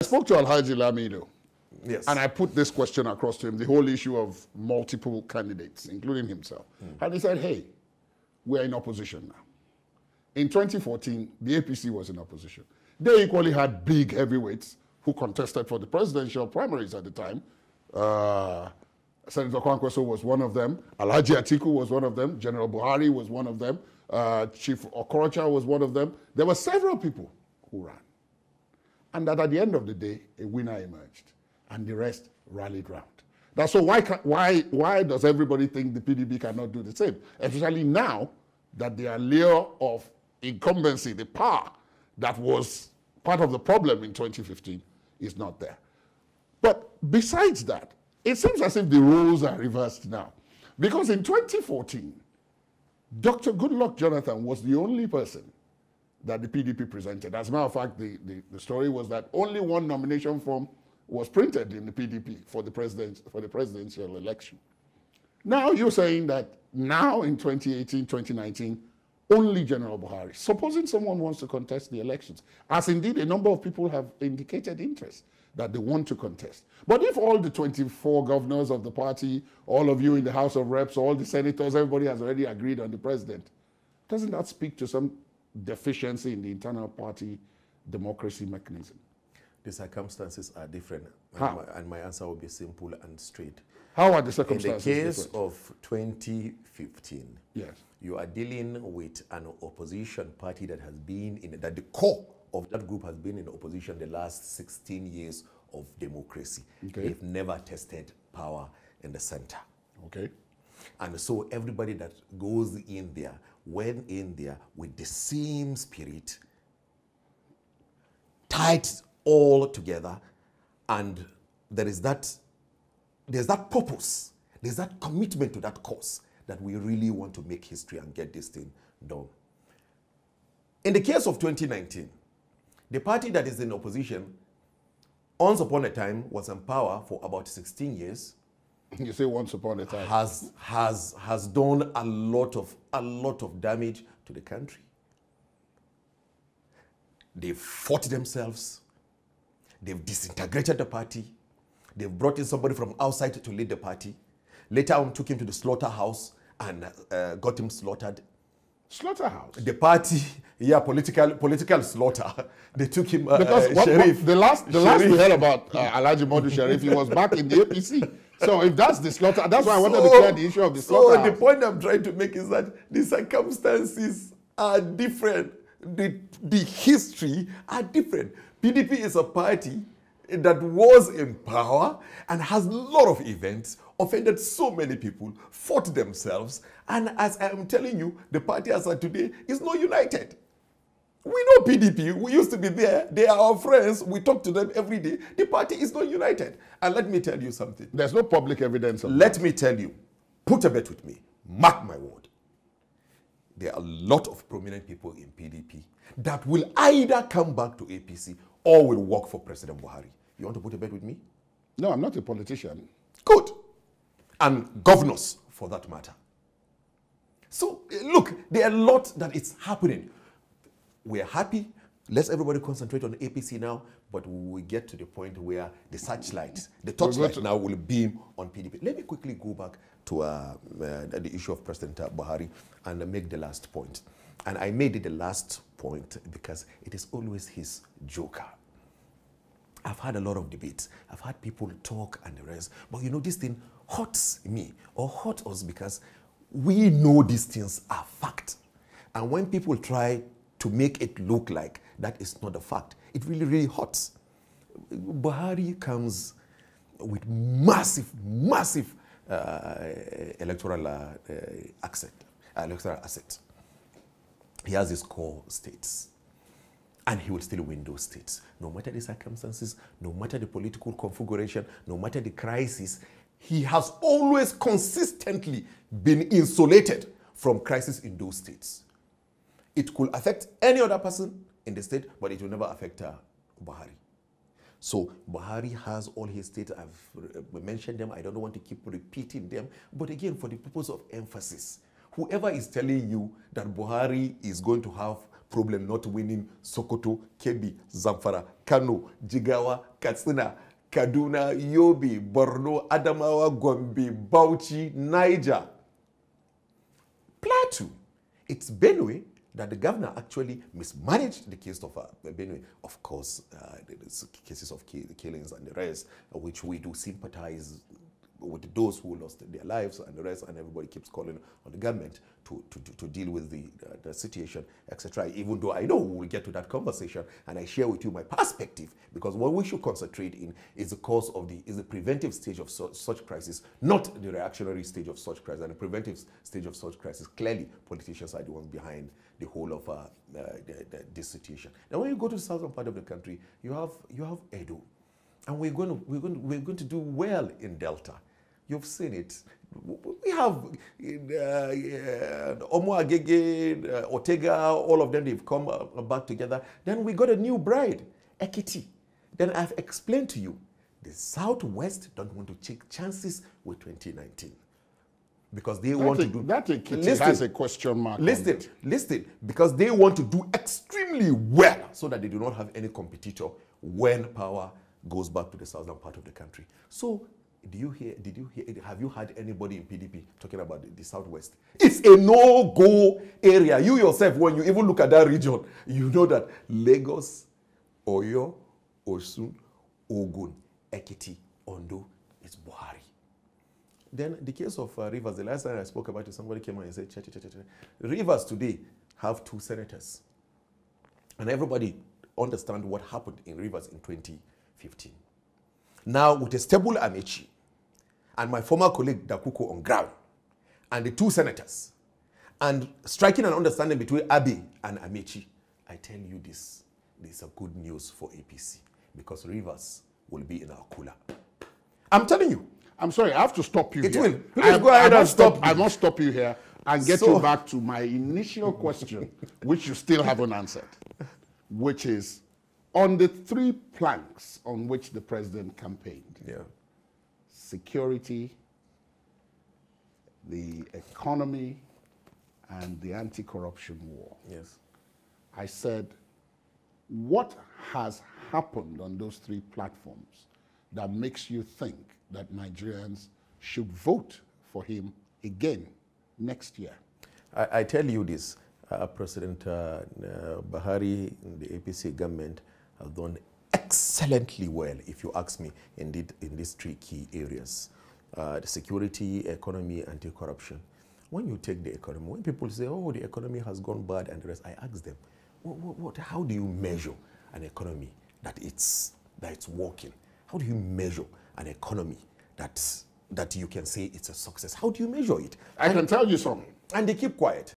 spoke to Alhaji Lamido. Yes. And I put this question across to him, the whole issue of multiple candidates, including himself. And he said, hey, we're in opposition now. In 2014, the APC was in opposition. They equally had big heavyweights who contested for the presidential primaries at the time. Senator Kwankwaso was one of them. Alhaji Atiku was one of them. General Buhari was one of them. Chief Okorocha was one of them. There were several people who ran. And that at the end of the day, a winner emerged. And the rest rallied round. Now, so why does everybody think the PDP cannot do the same? Especially now that the allure of incumbency, the power that was part of the problem in 2015 is not there. But besides that, it seems as if the roles are reversed now. Because in 2014, Dr. Goodluck Jonathan was the only person that the PDP presented. As a matter of fact, the story was that only one nomination form was printed in the PDP for the presidential election. Now you're saying that now in 2018, 2019, only General Buhari. Supposing someone wants to contest the elections, as indeed a number of people have indicated interest that they want to contest. But if all the 24 governors of the party, all of you in the House of Reps, all the senators, everybody has already agreed on the president, doesn't that speak to some deficiency in the internal party democracy mechanism? The circumstances are different. And my answer will be simple and straight. How are the circumstances different? In the case different? of 2015, yes, you are dealing with an opposition party that has been in, that the core of that group has been in opposition the last 16 years of democracy. Okay. They've never tested power in the center. Okay. And so everybody that goes in there went in there with the same spirit, tied all together, and there's that purpose, there's that commitment to that cause that we really want to make history and get this thing done. In the case of 2019, the party that is in opposition, once upon a time, was in power for about 16 years. You say once upon a time. Has done a lot of damage to the country. They've fought themselves. They've disintegrated the party. They've brought in somebody from outside to lead the party. Later on, took him to the slaughterhouse and got him slaughtered. Slaughterhouse? The party, yeah, political slaughter. They took him, because Sheriff. The last we heard about Alhaji Modu Sheriff, he was back in the APC. So if that's the slaughter, that's why I wanted to clear the issue of the slaughterhouse. So the point I'm trying to make is that the circumstances are different. The history are different. PDP is a party that was in power and has a lot of events, offended so many people, fought themselves, and as I'm telling you, the party as of today is not united. We know PDP, we used to be there, they are our friends, we talk to them every day. The party is not united. And let me tell you something. There's no public evidence of Let me tell you, put a bet with me, mark my word. There are a lot of prominent people in PDP that will either come back to APC or will work for President Buhari. You want to put a bet with me? No, I'm not a politician. Good. And governors, for that matter. So, look, there are a lot that is happening. We're happy. Let's everybody concentrate on APC now, but we get to the point where the searchlight, the torchlight now will beam on PDP. Let me quickly go back to the issue of President Buhari and make the last point. And I made it the last point because it is always his joker. I've had a lot of debates. I've had people talk and the rest. But you know, this thing hurts me or hurts us because we know these things are fact. And when people try to make it look like that is not a fact, it really, really hurts. Buhari comes with massive electoral asset. He has his core states. And he will still win those states. No matter the circumstances, no matter the political configuration, no matter the crisis, he has always consistently been insulated from crisis in those states. It could affect any other person in the state, but it will never affect Buhari. So Buhari has all his states. I've mentioned them. I don't want to keep repeating them. But again, for the purpose of emphasis, whoever is telling you that Buhari is going to have problem not winning Sokoto, Kebbi, Zamfara, Kano, Jigawa, Katsina, Kaduna, Yobe, Borno, Adamawa, Gombe, Bauchi, Niger, Plateau. It's Benue that the governor actually mismanaged the case of Benue. Of course, the cases of killings and the rest, which we do sympathize with those who lost their lives and the rest, and everybody keeps calling on the government to deal with the situation, etc. Even though I know we will get to that conversation, and I share with you my perspective, because what we should concentrate in is the cause of the preventive stage of such crisis, not the reactionary stage of such crisis. And the preventive stage of such crisis, clearly politicians are the ones behind the whole of this situation. Now, when you go to the southern part of the country, you have Edo. And we're going to do well in Delta. You've seen it. We have Omo Agege, Ortega, all of them, they've come back together. Then we got a new bride, Ekiti. Then I've explained to you, the Southwest don't want to take chances with 2019. Because they want to do... That Ekiti has a question mark. Listen, because they want to do extremely well so that they do not have any competitor when power goes back to the southern part of the country. So, have you heard anybody in PDP talking about the Southwest? It's a no-go area. You yourself, when you even look at that region, you know that Lagos, Oyo, Osun, Ogun, Ekiti, Ondo, is Buhari. Then the case of Rivers, the last time I spoke about it, somebody came on and said, Rivers today have 2 senators. And everybody understands what happened in Rivers in 2015. Now, with a stable Amechi and my former colleague Dakuko on ground, and the 2 senators, and striking an understanding between Abe and Amechi, I tell you this is a good news for APC, because Rivers will be in our cooler. I'm telling you. I'm sorry, I have to stop you here. It will. Please go ahead and stop. I must stop you here and get you back to my initial question, which you still haven't answered, which is, on the 3 planks on which the president campaigned, security, the economy, and the anti-corruption war. Yes. I said, what has happened on those 3 platforms that makes you think that Nigerians should vote for him again next year? I tell you this, President Buhari and the APC government have done excellently well, if you ask me, indeed, in these 3 key areas. The security, economy, anti-corruption. When you take the economy, when people say, oh, the economy has gone bad and the rest, I ask them, how do you measure an economy that it's working? How do you measure an economy that you can say it's a success? How do you measure it? I can tell you something. And they keep quiet.